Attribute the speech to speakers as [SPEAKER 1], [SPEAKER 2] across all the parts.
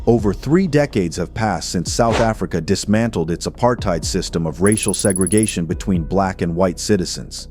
[SPEAKER 1] Over 3 decades have passed since South Africa dismantled its apartheid system of racial segregation between black and white citizens.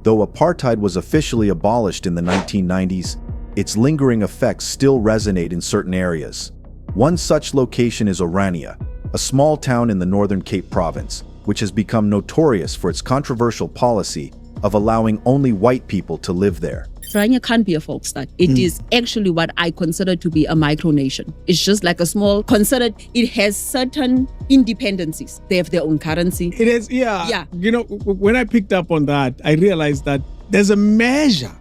[SPEAKER 1] Though apartheid was officially abolished in the 1990s, its lingering effects still resonate in certain areas. One such location is Orania, a small town in the Northern Cape Province, which has become notorious for its controversial policy of allowing only white people to live there.
[SPEAKER 2] Orania can't be a folk state. It is actually what I consider to be a micronation. It's just like a small, it has certain independencies. They have their own currency.
[SPEAKER 3] It is, yeah. You know, when I picked up on that, I realized that there's a measure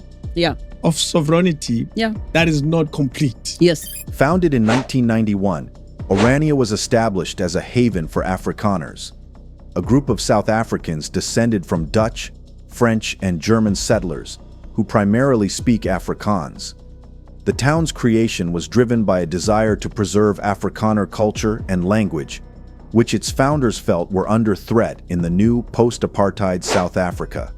[SPEAKER 3] of sovereignty that is not complete.
[SPEAKER 2] Yes.
[SPEAKER 1] Founded in 1991, Orania was established as a haven for Afrikaners, a group of South Africans descended from Dutch, French, and German settlers who primarily speak Afrikaans. The town's creation was driven by a desire to preserve Afrikaner culture and language, which its founders felt were under threat in the new post-apartheid South Africa.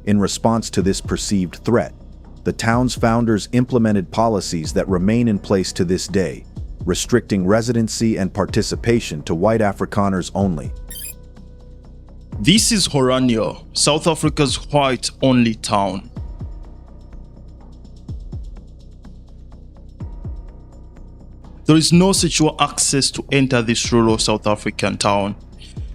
[SPEAKER 1] In response to this perceived threat, the town's founders implemented policies that remain in place to this day, restricting residency and participation to white Afrikaners only.
[SPEAKER 4] This is Orania, South Africa's white-only town. There is no secure access to enter this rural South African town,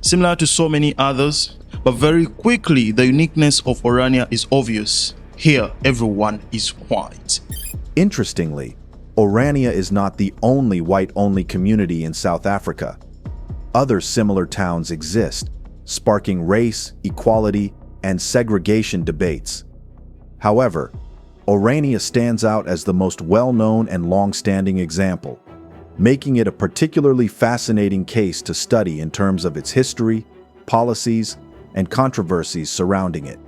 [SPEAKER 4] similar to so many others, but very quickly the uniqueness of Orania is obvious. Here, everyone is white.
[SPEAKER 1] Interestingly, Orania is not the only white-only community in South Africa. Other similar towns exist, sparking race, equality, and segregation debates. However, Orania stands out as the most well-known and long-standing example, making it a particularly fascinating case to study in terms of its history, policies, and controversies surrounding it.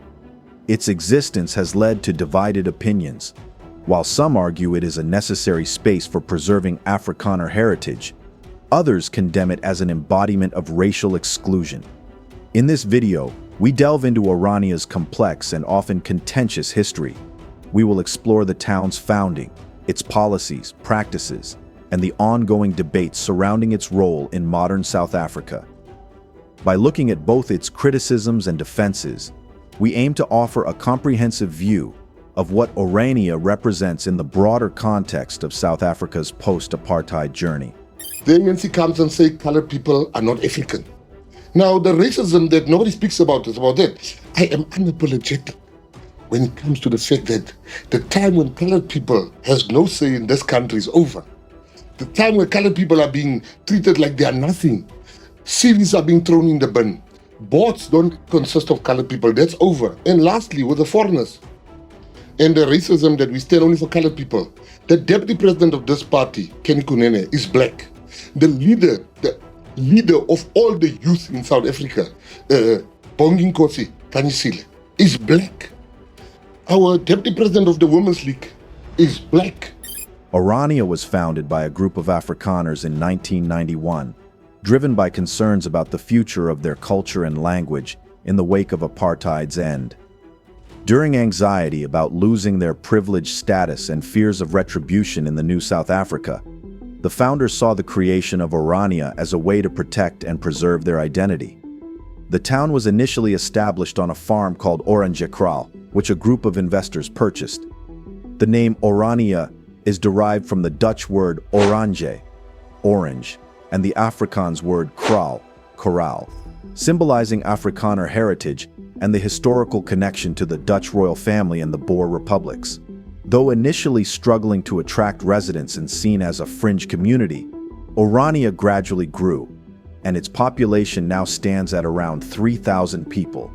[SPEAKER 1] Its existence has led to divided opinions. While some argue it is a necessary space for preserving Afrikaner heritage, others condemn it as an embodiment of racial exclusion. In this video, we delve into Orania's complex and often contentious history. We will explore the town's founding, its policies, practices, and the ongoing debates surrounding its role in modern South Africa. By looking at both its criticisms and defenses, we aim to offer a comprehensive view of what Orania represents in the broader context of South Africa's post-apartheid journey.
[SPEAKER 5] The ANC comes and says colored people are not African. Now, the racism that nobody speaks about is about that. I am unapologetic when it comes to the fact that the time when colored people has no say in this country is over. The time where colored people are being treated like they are nothing. CVs are being thrown in the bin. Boards don't consist of colored people. That's over. And lastly, with the foreigners and the racism that we stand only for colored people. The deputy president of this party, Kenny Kunene, is black. The leader of all the youth in South Africa, Bongi Nkosi Tanyisile, is black. Our deputy president of the Women's League is black.
[SPEAKER 1] Orania was founded by a group of Afrikaners in 1991, driven by concerns about the future of their culture and language in the wake of apartheid's end. During anxiety about losing their privileged status and fears of retribution in the new South Africa, the founders saw the creation of Orania as a way to protect and preserve their identity. The town was initially established on a farm called Oranjekral, which a group of investors purchased. The name Orania is derived from the Dutch word oranje, orange, and the Afrikaans word kraal, corral, symbolizing Afrikaner heritage and the historical connection to the Dutch royal family and the Boer republics. Though initially struggling to attract residents and seen as a fringe community, Orania gradually grew, and its population now stands at around 3,000 people.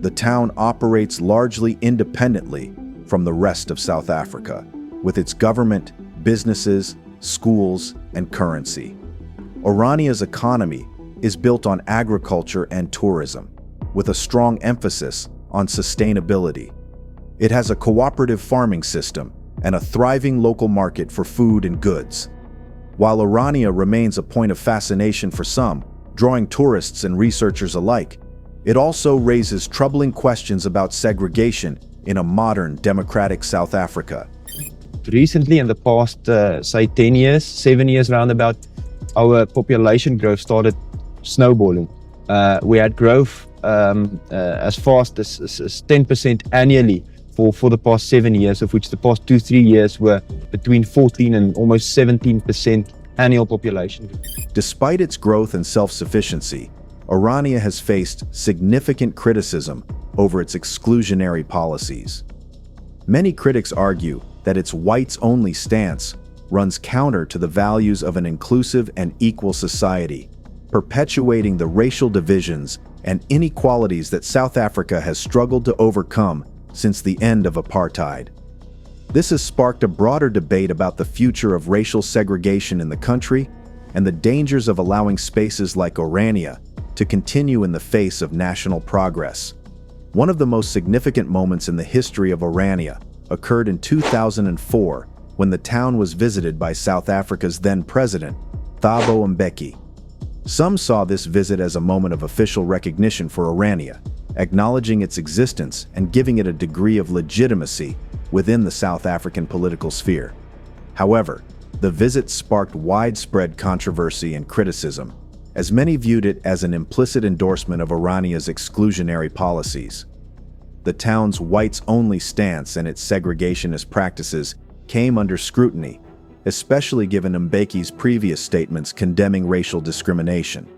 [SPEAKER 1] The town operates largely independently from the rest of South Africa, with its government, businesses, schools, and currency. Orania's economy is built on agriculture and tourism, with a strong emphasis on sustainability. It has a cooperative farming system and a thriving local market for food and goods. While Orania remains a point of fascination for some, drawing tourists and researchers alike, it also raises troubling questions about segregation in a modern democratic South Africa.
[SPEAKER 6] recently, in the past, say 10 years, 7 years roundabout, our population growth started snowballing. We had growth as fast as 10% annually for the past 7 years, of which the past 2-3 years were between 14 and almost 17% annual population.
[SPEAKER 1] Despite its growth and self-sufficiency, Orania has faced significant criticism over its exclusionary policies. Many critics argue that its whites-only stance runs counter to the values of an inclusive and equal society, perpetuating the racial divisions and inequalities that South Africa has struggled to overcome since the end of apartheid. This has sparked a broader debate about the future of racial segregation in the country and the dangers of allowing spaces like Orania to continue in the face of national progress. One of the most significant moments in the history of Orania occurred in 2004 when the town was visited by South Africa's then president, Thabo Mbeki. Some saw this visit as a moment of official recognition for Orania, acknowledging its existence and giving it a degree of legitimacy within the South African political sphere. However, the visit sparked widespread controversy and criticism, as many viewed it as an implicit endorsement of Orania's exclusionary policies. The town's whites-only stance and its segregationist practices came under scrutiny, especially given Mbeki's previous statements condemning racial discrimination.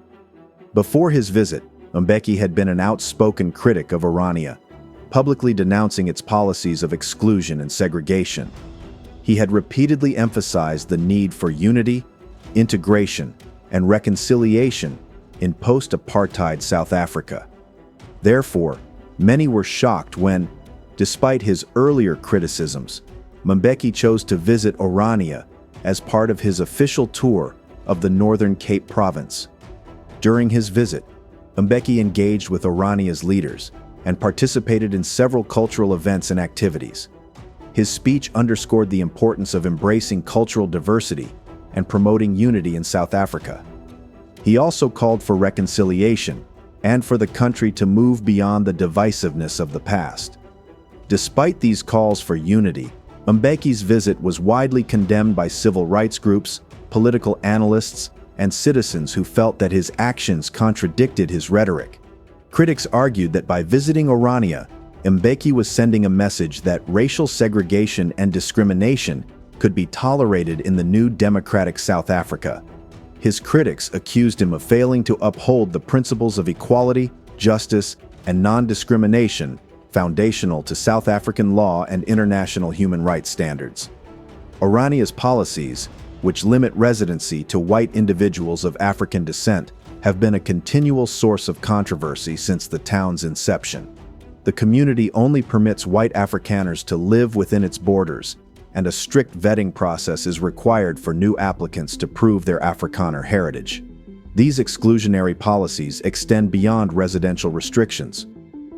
[SPEAKER 1] Before his visit, Mbeki had been an outspoken critic of Orania, publicly denouncing its policies of exclusion and segregation. He had repeatedly emphasized the need for unity, integration, and reconciliation in post-apartheid South Africa. Therefore, many were shocked when, despite his earlier criticisms, Mbeki chose to visit Orania as part of his official tour of the Northern Cape Province. During his visit, Mbeki engaged with Orania's leaders and participated in several cultural events and activities. His speech underscored the importance of embracing cultural diversity and promoting unity in South Africa. He also called for reconciliation and for the country to move beyond the divisiveness of the past. Despite these calls for unity, Mbeki's visit was widely condemned by civil rights groups, political analysts, and citizens who felt that his actions contradicted his rhetoric. Critics argued that by visiting Orania, Mbeki was sending a message that racial segregation and discrimination could be tolerated in the new democratic South Africa. His critics accused him of failing to uphold the principles of equality, justice, and non-discrimination foundational to South African law and international human rights standards. Orania's policies, which limit residency to white individuals of African descent, have been a continual source of controversy since the town's inception. The community only permits white Afrikaners to live within its borders, and a strict vetting process is required for new applicants to prove their Afrikaner heritage. These exclusionary policies extend beyond residential restrictions.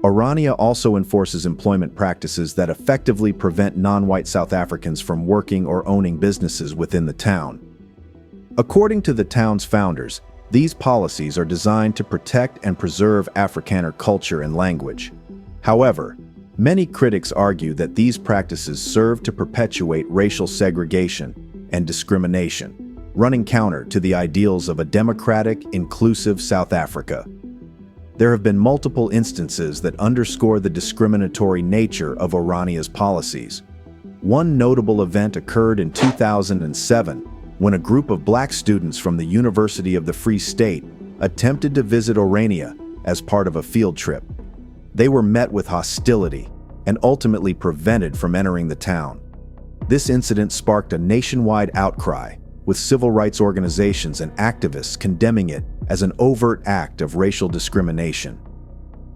[SPEAKER 1] Orania also enforces employment practices that effectively prevent non-white South Africans from working or owning businesses within the town. According to the town's founders, these policies are designed to protect and preserve Afrikaner culture and language. However, many critics argue that these practices serve to perpetuate racial segregation and discrimination, running counter to the ideals of a democratic, inclusive South Africa. There have been multiple instances that underscore the discriminatory nature of Orania's policies. One notable event occurred in 2007 when a group of black students from the University of the Free State attempted to visit Orania as part of a field trip. They were met with hostility and ultimately prevented from entering the town. This incident sparked a nationwide outcry, with civil rights organizations and activists condemning it as an overt act of racial discrimination.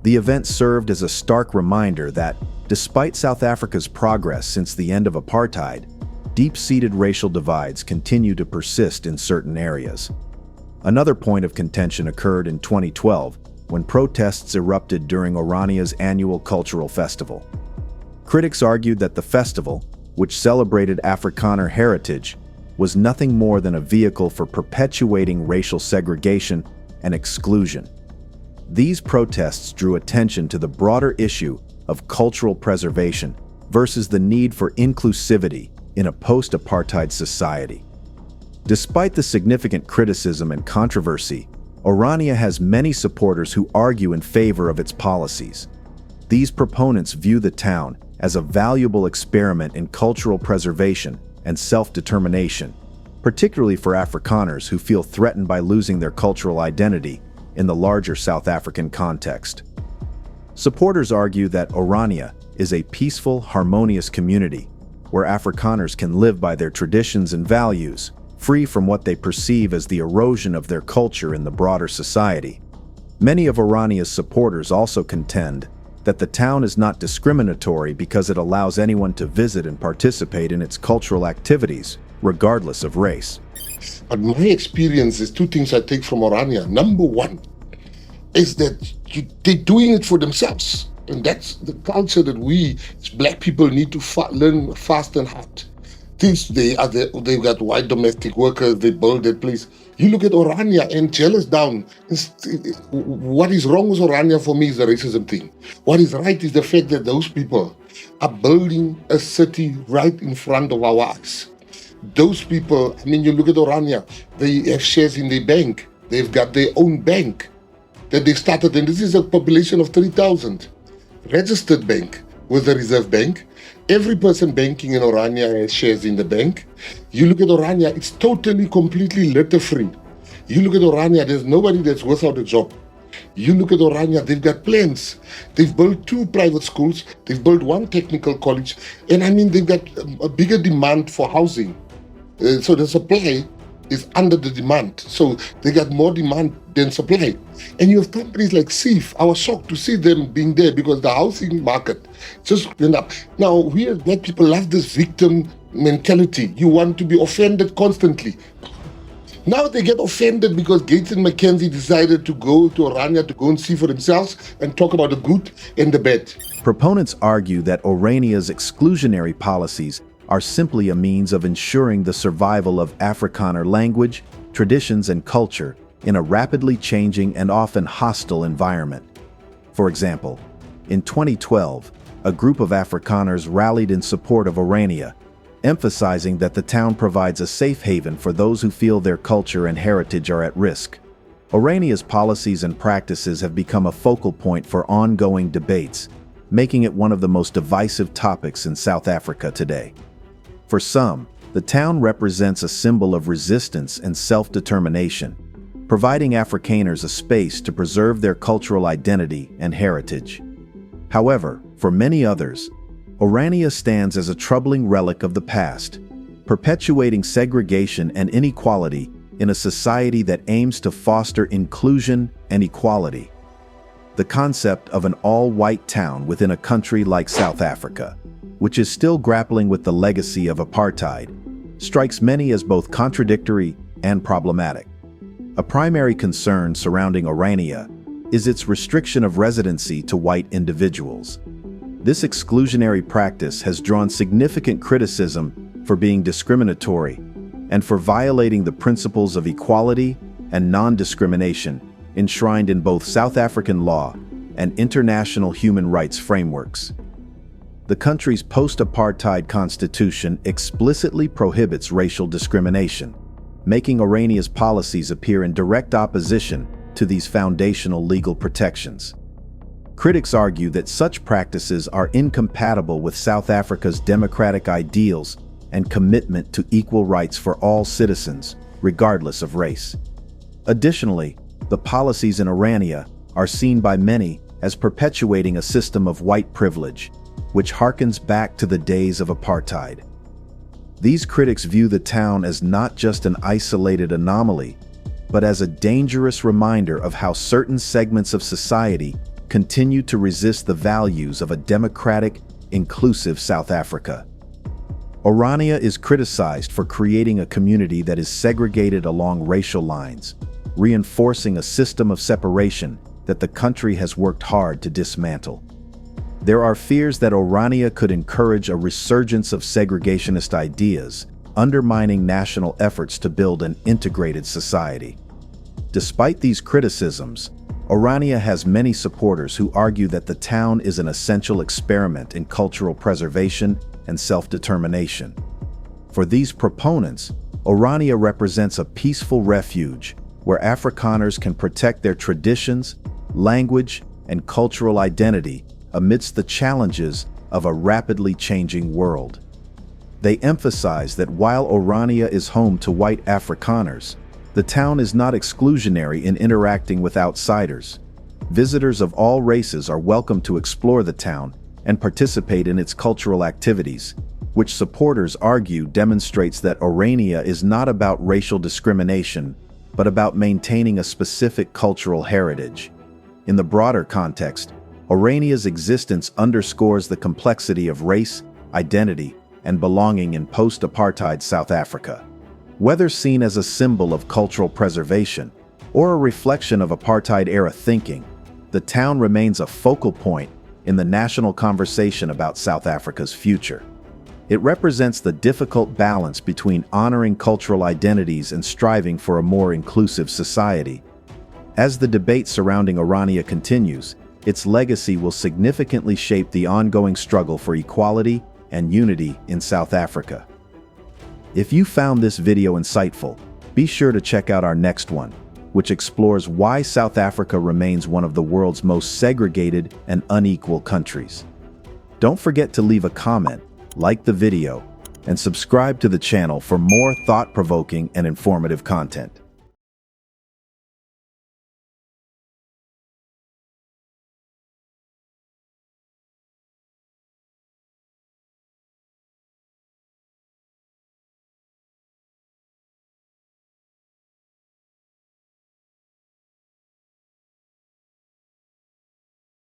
[SPEAKER 1] The event served as a stark reminder that, despite South Africa's progress since the end of apartheid, deep-seated racial divides continue to persist in certain areas. Another point of contention occurred in 2012 when protests erupted during Orania's annual cultural festival. Critics argued that the festival, which celebrated Afrikaner heritage, was nothing more than a vehicle for perpetuating racial segregation and exclusion. These protests drew attention to the broader issue of cultural preservation versus the need for inclusivity in a post-apartheid society. Despite the significant criticism and controversy, Orania has many supporters who argue in favor of its policies. These proponents view the town as a valuable experiment in cultural preservation and self-determination, particularly for Afrikaners who feel threatened by losing their cultural identity in the larger South African context. Supporters argue that Orania is a peaceful, harmonious community where Afrikaners can live by their traditions and values, free from what they perceive as the erosion of their culture in the broader society. Many of Orania's supporters also contend that the town is not discriminatory because it allows anyone to visit and participate in its cultural activities, regardless of race.
[SPEAKER 5] But my experience is two things I take from Orania. Number one is that they're doing it for themselves. And that's the culture that we as black people need to learn fast and hard. They've got white domestic workers, they build that place. You look at Orania and jealous down. What is wrong with Orania for me is the racism thing. What is right is the fact that those people are building a city right in front of our eyes. Those people, I mean, you look at Orania, they have shares in the bank. They've got their own bank that they started, and this is a population of 3,000. Registered bank with the Reserve Bank. Every person banking in Orania has shares in the bank. You look at Orania, it's totally, completely litter-free. You look at Orania, there's nobody that's without a job. You look at Orania, they've got plans. They've built 2 private schools, they've built 1 technical college, and I mean, they've got a bigger demand for housing. So the supply is under the demand. So they got more demand than supply. And you have companies like SEAF. I was shocked to see them being there because the housing market just went up. Now, we as black people love this victim mentality. You want to be offended constantly. Now they get offended because Gates and McKenzie decided to go to Orania to go and see for themselves and talk about the good and the bad.
[SPEAKER 1] Proponents argue that Orania's exclusionary policies are simply a means of ensuring the survival of Afrikaner language, traditions, and culture in a rapidly changing and often hostile environment. For example, in 2012, a group of Afrikaners rallied in support of Orania, emphasizing that the town provides a safe haven for those who feel their culture and heritage are at risk. Orania's policies and practices have become a focal point for ongoing debates, making it one of the most divisive topics in South Africa today. For some, the town represents a symbol of resistance and self-determination, providing Afrikaners a space to preserve their cultural identity and heritage. However, for many others, Orania stands as a troubling relic of the past, perpetuating segregation and inequality in a society that aims to foster inclusion and equality. The concept of an all-white town within a country like South Africa, which is still grappling with the legacy of apartheid, strikes many as both contradictory and problematic. A primary concern surrounding Orania is its restriction of residency to white individuals. This exclusionary practice has drawn significant criticism for being discriminatory and for violating the principles of equality and non-discrimination enshrined in both South African law and international human rights frameworks. The country's post-apartheid constitution explicitly prohibits racial discrimination, making Orania's policies appear in direct opposition to these foundational legal protections. Critics argue that such practices are incompatible with South Africa's democratic ideals and commitment to equal rights for all citizens, regardless of race. Additionally, the policies in Orania are seen by many as perpetuating a system of white privilege, which harkens back to the days of apartheid. These critics view the town as not just an isolated anomaly, but as a dangerous reminder of how certain segments of society continue to resist the values of a democratic, inclusive South Africa. Orania is criticized for creating a community that is segregated along racial lines, reinforcing a system of separation that the country has worked hard to dismantle. There are fears that Orania could encourage a resurgence of segregationist ideas, undermining national efforts to build an integrated society. Despite these criticisms, Orania has many supporters who argue that the town is an essential experiment in cultural preservation and self-determination. For these proponents, Orania represents a peaceful refuge where Afrikaners can protect their traditions, language, and cultural identity amidst the challenges of a rapidly changing world. They emphasize that while Orania is home to white Afrikaners, the town is not exclusionary in interacting with outsiders. Visitors of all races are welcome to explore the town and participate in its cultural activities, which supporters argue demonstrates that Orania is not about racial discrimination, but about maintaining a specific cultural heritage. In the broader context, Orania's existence underscores the complexity of race, identity, and belonging in post-apartheid South Africa. Whether seen as a symbol of cultural preservation or a reflection of apartheid-era thinking, the town remains a focal point in the national conversation about South Africa's future. It represents the difficult balance between honoring cultural identities and striving for a more inclusive society. As the debate surrounding Orania continues, its legacy will significantly shape the ongoing struggle for equality and unity in South Africa. If you found this video insightful, be sure to check out our next one, which explores why South Africa remains one of the world's most segregated and unequal countries. Don't forget to leave a comment, like the video, and subscribe to the channel for more thought-provoking and informative content.